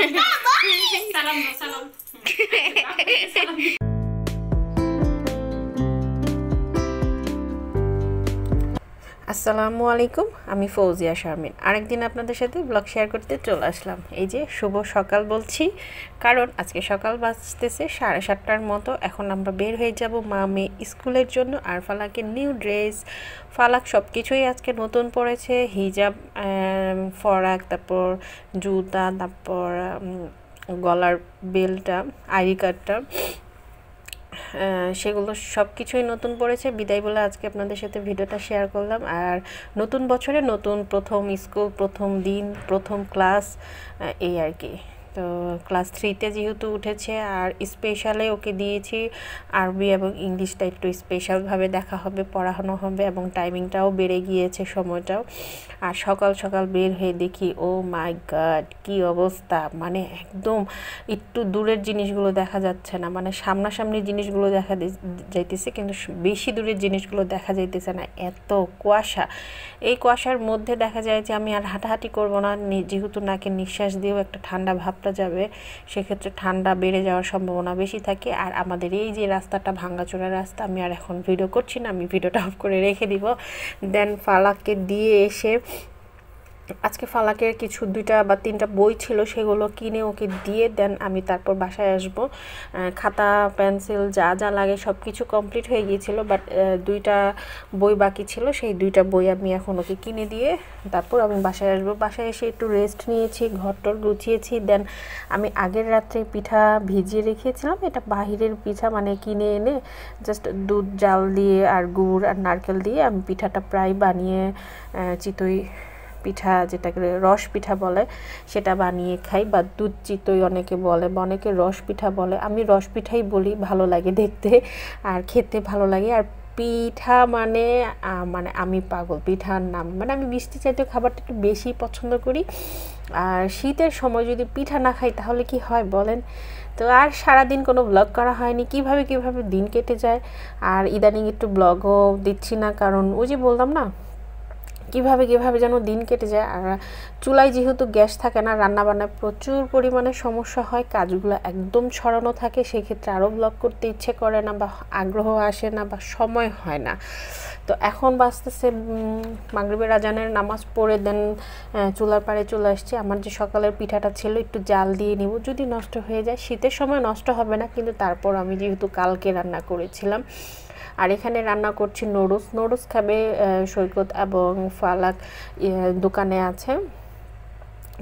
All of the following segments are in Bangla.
salam salam salam আসসালামু আলাইকুম আমি ফৌজিয়া শারমিন আরেকদিন আপনাদের সাথে ব্লগ শেয়ার করতে চলে আসলাম এই যে শুভ সকাল বলছি কারণ আজকে সকাল বাজতেছে 7:30টার মতো এখন আমরা বের হয়ে যাব মা মেয়ে স্কুলের জন্য আর ফালাকের নিউ ড্রেস ফালাক সব কিছুই আজকে নতুন পরেছে হিজাব ফরাক তারপর জুতা তারপর গলার বেলটা আইডি কার্ডটা সেগুলো সব কিছুই নতুন পড়েছে বিদায় বলে আজকে আপনাদের সাথে ভিডিওটা শেয়ার করলাম আর নতুন বছরে নতুন প্রথম স্কুল প্রথম দিন প্রথম ক্লাস এই আর কি তো ক্লাস 3তে যেহেতু উঠেছে আর স্পেশালে ওকে দিয়েছি আরবি এবং ইংলিশটা একটু স্পেশালভাবে দেখা হবে পড়ানো হবে এবং টাইমিংটাও বেড়ে গিয়েছে সময়টাও আর সকাল সকাল বের হয়ে দেখি ও মাই গড কি অবস্থা মানে একদম একটু দূরের জিনিসগুলো দেখা যাচ্ছে না মানে সামনাসামনি জিনিসগুলো দেখা যাইতেছে কিন্তু বেশি দূরের জিনিসগুলো দেখা যাইতেছে না এত কুয়াশা এই কুয়াশার মধ্যে দেখা যায় যে আমি আর হাঁটাহাঁটি করব না যেহেতু নাকে নিঃশ্বাস দিয়েও একটা ঠান্ডা ভাবটা যাবে সেক্ষেত্রে ঠান্ডা বেড়ে যাওয়ার সম্ভাবনা বেশি থাকে আর আমাদের এই যে রাস্তাটা ভাঙাচোরা রাস্তা আমি আর এখন ভিডিও করছি না আমি ভিডিওটা অফ করে রেখে দিব দেন ফালাককে দিয়ে এসে আজকে ফালাকের কিছু 2টা বা 3টা বই ছিল সেগুলো কিনে ওকে দিয়ে দেন আমি তারপর বাসায় আসব খাতা পেন্সিল যা যা লাগে সব কিছু কমপ্লিট হয়ে গিয়েছিল বাট 2টা বই বাকি ছিল সেই 2টা বই আমি এখন ওকে কিনে দিয়ে তারপর আমি বাসায় আসব বাসায় এসে একটু রেস্ট নিয়েছি ঘরটর গুছিয়েছি দেন আমি আগের রাত্রে পিঠা ভিজিয়ে রেখেছিলাম এটা বাহিরের পিঠা মানে কিনে এনে জাস্ট দুধ জাল দিয়ে আর গুড় আর নারকেল দিয়ে আমি পিঠাটা প্রায় বানিয়ে চিতই পিঠা যেটাকে রস পিঠা বলে সেটা বানিয়ে খাই বা দুধ চিতই অনেকে বলে বা অনেকে রস পিঠা বলে আমি রস পিঠাই বলি ভালো লাগে দেখতে আর খেতে ভালো লাগে আর পিঠা মানে মানে আমি পাগল পিঠার নাম মানে আমি মিষ্টি জাতীয় খাবারটা একটু বেশি পছন্দ করি আর শীতের সময় যদি পিঠা না খাই তাহলে কি হয় বলেন তো আর সারাদিন কোনো ব্লগ করা হয়নি কিভাবে দিন কেটে যায় আর ইদানিং একটু ব্লগও দিচ্ছি না কারণ ওই যে বললাম না কিভাবে যেন দিন কেটে যায় আর চুলায় যেহেতু গ্যাস থাকে না রান্নাবান্নায় প্রচুর পরিমাণে সমস্যা হয় কাজগুলো একদম ছড়ানো থাকে সেক্ষেত্রে আরও ব্লগ করতে ইচ্ছে করে না বা আগ্রহ আসে না বা সময় হয় না তো এখন বাজতেছে মাগরিবের আজানের নামাজ পড়ে দেন চুলার পাড়ে চলে আসছি আমার যে সকালের পিঠাটা ছিল একটু জাল দিয়ে নিব যদি নষ্ট হয়ে যায় শীতের সময় নষ্ট হবে না কিন্তু তারপর আমি যেহেতু কালকে রান্না করেছিলাম আর এখানে রান্না করছি নুডলস খাবে সৈকত এবং ফালাক দোকানে আছে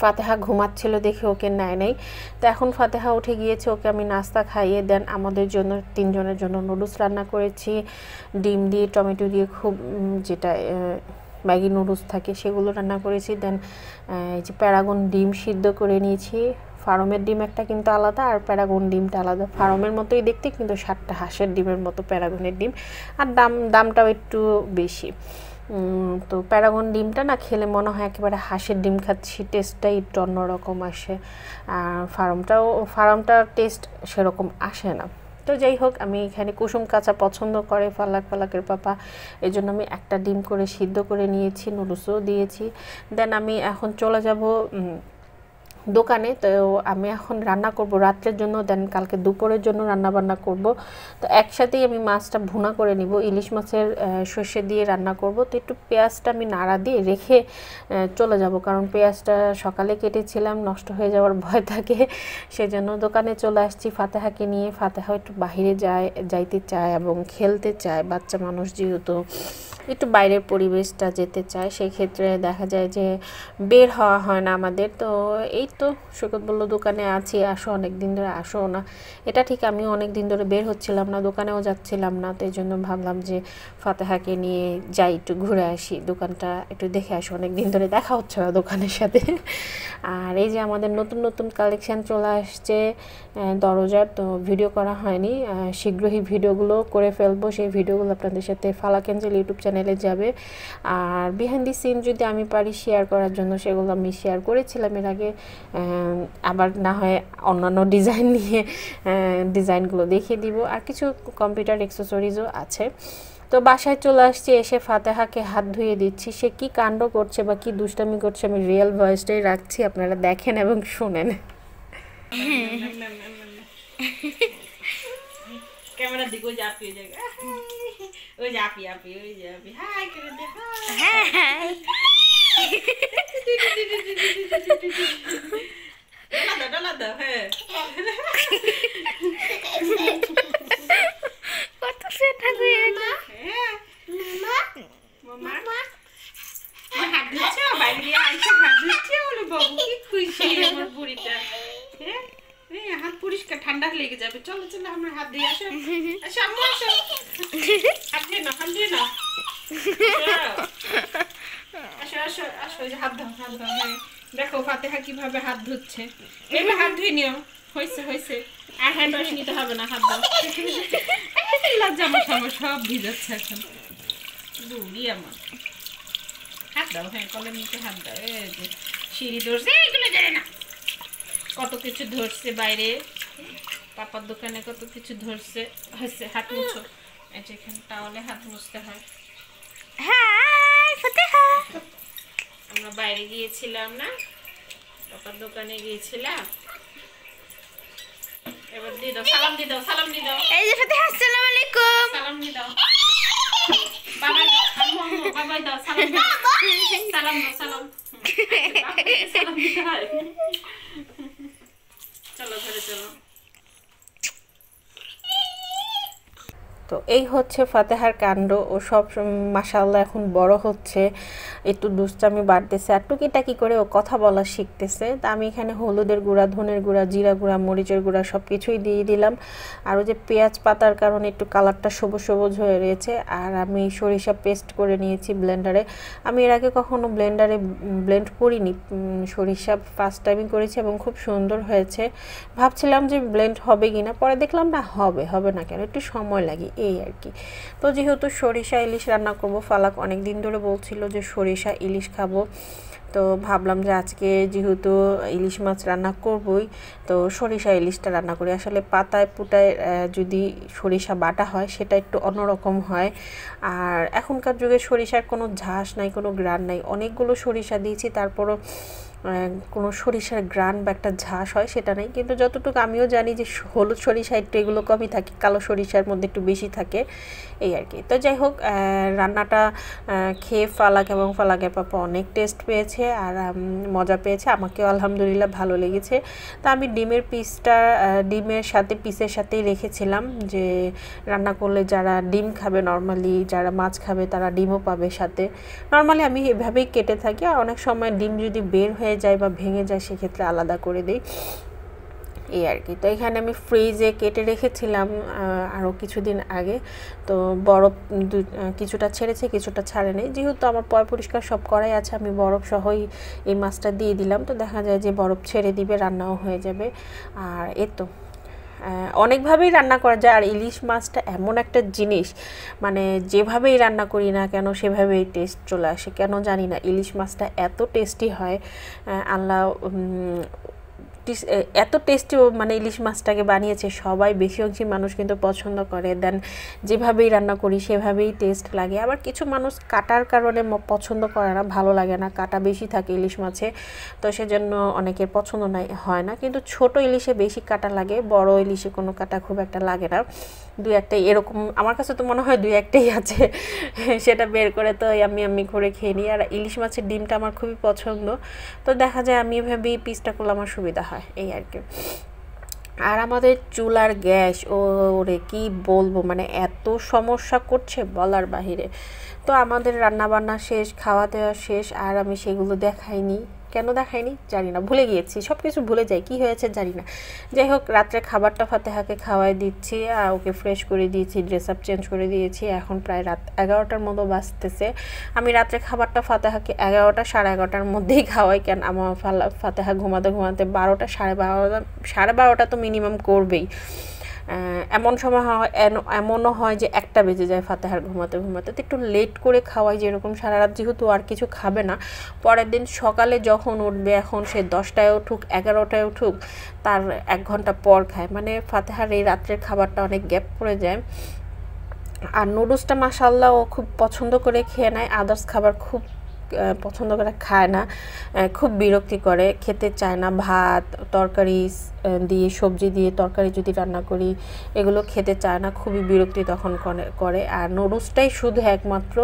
ফাতেহা ঘুমাচ্ছিল দেখে ওকে নেয় নাই তো এখন ফাতেহা উঠে গিয়েছে ওকে আমি নাস্তা খাইয়ে দেন আমাদের জন্য 3 জনের জন্য নুডলস রান্না করেছি ডিম দিয়ে টমেটো দিয়ে খুব যেটা ম্যাগি নুডলস থাকে সেগুলো রান্না করেছি দেন এই যে প্যারাগন ডিম সিদ্ধ করে নিয়েছি ফার্মের ডিম একটা কিন্তু আলাদা আর প্যারাগন ডিমটা আলাদা ফার্মের মতোই দেখতে কিন্তু 7টা হাঁসের ডিমের মতো প্যারাগনের ডিম আর দামটাও একটু বেশি তো প্যারাগন ডিমটা না খেলে মনে হয় একেবারে হাঁসের ডিম খাচ্ছি টেস্টটাই একটু অন্যরকম আসে আর ফার্মটার টেস্ট সেরকম আসে না তো যাই হোক আমি এখানে কুসুম কাঁচা পছন্দ করে ফালাকের পাপা এই জন্য আমি একটা ডিম করে সিদ্ধ করে নিয়েছি নুডলসও দিয়েছি দেন আমি এখন চলে যাব দোকানে তো আমি এখন রান্না করব রাতের জন্য দেন কালকে দুপুরের জন্য রান্না বান্না করব তো একসাথেই আমি মাছটা ভুনা করে নিব ইলিশ মাছের সর্ষে দিয়ে রান্না করব তো একটু পেঁয়াজটা আমি নাড়া দিয়ে রেখে চলে যাব কারণ পেঁয়াজটা সকালে কেটেছিলাম নষ্ট হয়ে যাওয়ার ভয় থাকে সেজন্য দোকানে চলে আসছি ফাতেহাকে নিয়ে ফাতেহা একটু বাইরে যাইতে চায় এবং খেলতে চায় বাচ্চা মানুষ যেহেতু একটু বাইরের পরিবেশটা যেতে চায় সেই ক্ষেত্রে দেখা যায় যে বের হওয়া হয় না আমাদের তো এই তো সৈকত বলল দোকানে আছি আসো অনেক দিন ধরে আসো না এটা ঠিক আমিও অনেক দিন ধরে বের হচ্ছিলাম না দোকানেও যাচ্ছিলাম না তো এই জন্য ভাবলাম যে ফাতেহাকে নিয়ে যাই একটু ঘুরে আসি দোকানটা একটু দেখে আসি অনেক দিন ধরে দেখা হচ্ছে না দোকানের সাথে আর এই যে আমাদের নতুন কালেকশান চলে আসছে দরজার তো ভিডিও করা হয়নি শীঘ্রই ভিডিওগুলো করে ফেলবো সেই ভিডিওগুলো আপনাদের সাথে ফালাক এঞ্জেল ইউটিউব চ্যানেলে যাবে আর বিহাইন্ড দি সিন যদি আমি পারি শেয়ার করার জন্য সেগুলো আমি শেয়ার করেছিলাম এর আগে আবার না হয় অন্যান্য ডিজাইন নিয়ে ডিজাইনগুলো দেখিয়ে দিব আর কিছু কম্পিউটার অ্যাক্সেসরিজও আছে তো বাসায় চলে আসছি এসে ফাতেহাকে হাত ধুয়ে দিচ্ছি সে কি কাণ্ড করছে বা কি দুষ্টামি করছে আমি রিয়েল ভয়েসটাই রাখছি আপনারা দেখেন এবং শুনেন ক্যামেরা দিকে ওই যে আপি জায়গা ওই যে আপি হাই করে দে হ্যাঁ ডলা দাও হ্যাঁ কত সেটা হয়ে না মামা হাত ধুচ্ছে বাইরে দিয়ে আইসা হাত ধুচ্ছে বলে বাবু কি খুশি আমার বুড়িটা হ্যাঁ হাত পরিষ্কার ঠান্ডা লেগে যাবে চলো চলো আমরা হাত দিয়ে আসো আসো আম্মু আসো হাত দিয়ে না আসো আসো আসো হাত দাও হ্যাঁ দেখো ফাতেহা কিভাবে হাত ধুচ্ছে এবার হাত ধুয়ে নিও হয়েছে আর হ্যান্ড ওয়াশ নিতে হবে না হাত দাও জামা সব ভিজাচ্ছে এখন বুড়ি আমার হাত দাও হ্যাঁ কলের নিচে হাত দাও এই যে সিঁড়ি ধরছে এগুলো জানে না কত কিছু ধরছে বাইরে পাপার দোকানে কত কিছু ধরছে হয়েছে হাত মুছো এই যে এখানে টাওয়ালে হাত মুছতে হয় হাই ফাতেহা আমরা বাইরে গিয়েছিলাম না পাপার দোকানে গিয়েছিলাম এবার দিয়ে দাও সালাম দিয়ে দাও এই যে ফাতেহা আসসালামু আলাইকুম সালাম দিয়ে দাও বাবাই দাও আম্মু বাবাই দাও সালাম দাও সালাম দিতে হয় চলো ঘরে চলো তো এই হচ্ছে ফাতেহার কাণ্ড ও সব মাশাআল্লাহ এখন বড় হচ্ছে একটু দুষ্টামি বাড়তেছে আর টুকিটাকি করে ও কথা বলা শিখতেছে তা আমি এখানে হলুদের গুঁড়া ধনের গুঁড়া জিরা গুঁড়া মরিচের গুঁড়া সব কিছুই দিয়ে দিলাম আর ওই যে পেঁয়াজ পাতার কারণে একটু কালারটা সবুজ হয়ে রয়েছে আর আমি সরিষা পেস্ট করে নিয়েছি ব্লেন্ডারে আমি এর আগে কখনো ব্লেন্ডারে ব্লেন্ড করিনি সরিষা ফার্স্ট টাইমই করেছি এবং খুব সুন্দর হয়েছে ভাবছিলাম যে ব্লেন্ড হবে কিনা পরে দেখলাম না হবে না কেন একটু সময় লাগে এই আর কি তো যেহেতু সরিষা ইলিশ রান্না করব ফালাক অনেক দিন ধরে বলছিল যে সরিষা ইলিশ খাবো তো ভাবলাম যে আজকে যেহেতু ইলিশ মাছ রান্না করবই তো সরিষা ইলিশটা রান্না করি আসলে পাতায় পুটায় যদি সরিষা বাটা হয় সেটা একটু অন্যরকম হয় আর এখনকার যুগে সরিষার কোনো ঝাঁস নাই কোনো গ্রান নাই অনেকগুলো সরিষা দিয়েছি তারপরও কোনো সরিষার গ্রান বা একটা ঝাঁস হয় সেটা নেই কিন্তু যতটুকু আমিও জানি যে হলুদ সরিষা একটু এগুলো কমই থাকে কালো সরিষার মধ্যে একটু বেশি থাকে এই আর কি তো যাই হোক রান্নাটা খেয়ে ফালাক এবং ফালাকের পাপা অনেক টেস্ট পেয়েছে আর মজা পেয়েছে আমাকেও আলহামদুলিল্লাহ ভালো লেগেছে তা আমি ডিমের সাথে পিসের সাথেই রেখেছিলাম যে রান্না করলে যারা ডিম খাবে নর্মালি যারা মাছ খাবে তারা ডিমও পাবে সাথে নর্মালি আমি এভাবেই কেটে থাকি আর অনেক সময় ডিম যদি বের হয়ে যায় বা ভেঙে যায় সেক্ষেত্রে আলাদা করে দিই এই আর কি তো এখানে আমি ফ্রিজে কেটে রেখেছিলাম আরও কিছুদিন আগে তো বরফ কিছুটা ছেড়েছে কিছুটা ছাড়েনি যেহেতু আমার পয় পরিষ্কার সব করাই আছে আমি বরফ সহই এই মাছটা দিয়ে দিলাম তো দেখা যায় যে বরফ ছেড়ে দিবে রান্নাও হয়ে যাবে আর এই তো অনেকভাবেই রান্না করা যায় আর ইলিশ মাছটা এমন একটা জিনিস মানে যেভাবেই রান্না করি না কেন সেভাবেই টেস্ট চলে আসে কেন জানি না ইলিশ মাছটা এত টেস্টি হয় আল্লাহ এত টেস্টি মানে ইলিশ মাছটাকে বানিয়েছে সবাই বেশি অংশী মানুষ কিন্তু পছন্দ করে দেন যেভাবেই রান্না করি সেভাবেই টেস্ট লাগে আবার কিছু মানুষ কাটার কারণে পছন্দ করে না ভালো লাগে না কাটা বেশি থাকে ইলিশ মাছে তো সেজন্য অনেকের পছন্দ হয় না কিন্তু ছোট ইলিশে বেশি কাটা লাগে বড় ইলিশে কোনো কাটা খুব একটা লাগে না দুই একটাই এরকম আমার কাছে তো মনে হয় দুই একটাই আছে সেটা বের করে তো আমি করে খেয়ে নিই আর ইলিশ মাছের ডিমটা আমার খুবই পছন্দ তো দেখা যায় আমি এভাবেই পিসটা করলে আমার সুবিধা হয় এই আর কি আর আমাদের চুলার গ্যাস ওরে কি বলবো মানে এত সমস্যা করছে বলার বাহিরে তো আমাদের রান্না বান্না শেষ খাওয়া দাওয়া শেষ আর আমি সেগুলো দেখাইনি কেন দেখাইনি জানি না ভুলে গিয়েছি সব কিছু ভুলে যাই কি হয়েছে জানি না যাই হোক রাত্রে খাবারটা ফাতেহাকে খাওয়াই দিচ্ছি আর ওকে ফ্রেশ করে দিয়েছি ড্রেস আপ চেঞ্জ করে দিয়েছি এখন প্রায় রাত 11টার মতো বাজতেছে আমি রাত্রে খাবারটা ফাতেহাকে 11টা 11:30টার মধ্যেই খাওয়াই কেন আমার ফাতেহা ঘুমাতে 12টা 12:30 তো মিনিমাম করবেই এমন সময় হয় এমনও হয় যে 1টা বেজে যায় ফাতেহার ঘুমাতে তো একটু লেট করে খাওয়াই যেরকম সারা রাত যেহেতু আর কিছু খাবে না পরের দিন সকালে যখন উঠবে এখন সে 10টায় উঠুক 11টায় উঠুক তার 1 ঘন্টা পর খায় মানে ফাতেহার এই রাত্রের খাবারটা অনেক গ্যাপ পড়ে যায় আর নুডলসটা মাশাআল্লাহ ও খুব পছন্দ করে খেয়ে নেয় আদার্স খাবার খুব পছন্দ করে খায় না, খুব বিরক্তি করে, খেতে চায় না। ভাত তরকারি দিয়ে সবজি দিয়ে তরকারি যদি রান্না করি এগুলো খেতে চায় না, খুবই বিরক্তি তখন করে। আর নুডলসটাই শুধু একমাত্র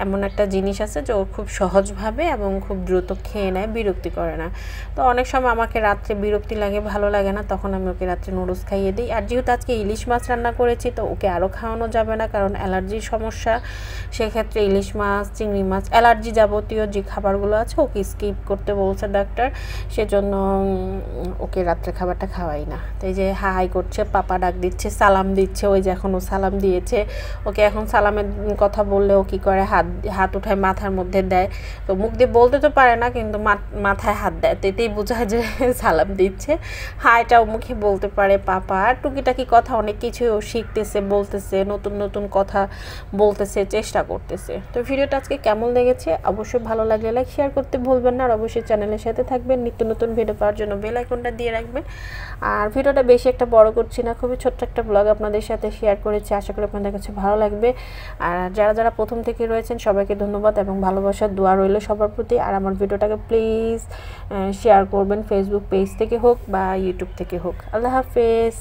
এমন একটা জিনিস আছে যে ও খুব সহজভাবে এবং খুব দ্রুত খেয়ে নেয়, বিরক্তি করে না। তো অনেক সময় আমাকে রাত্রে বিরক্তি লাগে, ভালো লাগে না, তখন আমি ওকে রাত্রে নুডলস খাইয়ে দিই। আর যেহেতু আজকে ইলিশ মাছ রান্না করেছি তো ওকে আরও খাওয়ানো যাবে না, কারণ অ্যালার্জির সমস্যা। সেক্ষেত্রে ইলিশ মাছ, চিংড়ি মাছ, অ্যালার্জি যাবতীয় যে খাবারগুলো আছে ওকে স্কিপ করতে বলছে ডাক্তার, সেজন্য ওকে রাত্রে খাবারটা খাওয়াই না। তো এই যে হাই করছে, পাপা ডাক দিচ্ছে, সালাম দিচ্ছে, ওই যে এখন ও সালাম দিয়েছে। ওকে এখন সালামের কথা বললে ও কী করে, হাত উঠায় মাথার মধ্যে দেয়। তো মুখ দিয়ে বলতে তো পারে না, কিন্তু মাথায় হাত দেয়, তো এতেই বোঝায় যে সালাম দিচ্ছে। হাইটাও মুখে বলতে পারে পাপা, আর টুকিটাকি কথা অনেক কিছু ও শিখতেছে, বলতেছে, নতুন নতুন কথা বলতেছে, চেষ্টা করতেছে। তো ভিডিওটা আজকে কেমন লেগেছে অবশ্যই ভালো লাগলে লাইক শেয়ার করতে ভুলবেন না, আর অবশ্যই চ্যানেলের সাথে থাকবেন, নিত্য নতুন ভিডিও পাওয়ার জন্য বেল আইকনটা দিয়ে রাখবেন। আর ভিডিওটা বেশি একটা বড় করছি না, খুবই ছোট্ট একটা ব্লগ আপনাদের সাথে শেয়ার করেছি, আশা করি আপনাদের কাছে ভালো লাগবে। আর যারা প্রথম থেকে রয়েছেন সবাইকে ধন্যবাদ এবং ভালোবাসার দোয়া রইল সবার প্রতি। আর আমার ভিডিওটাকে প্লিজ শেয়ার করবেন, ফেসবুক পেজ থেকে হোক বা ইউটিউব থেকে হোক। আল্লাহ হাফেজ।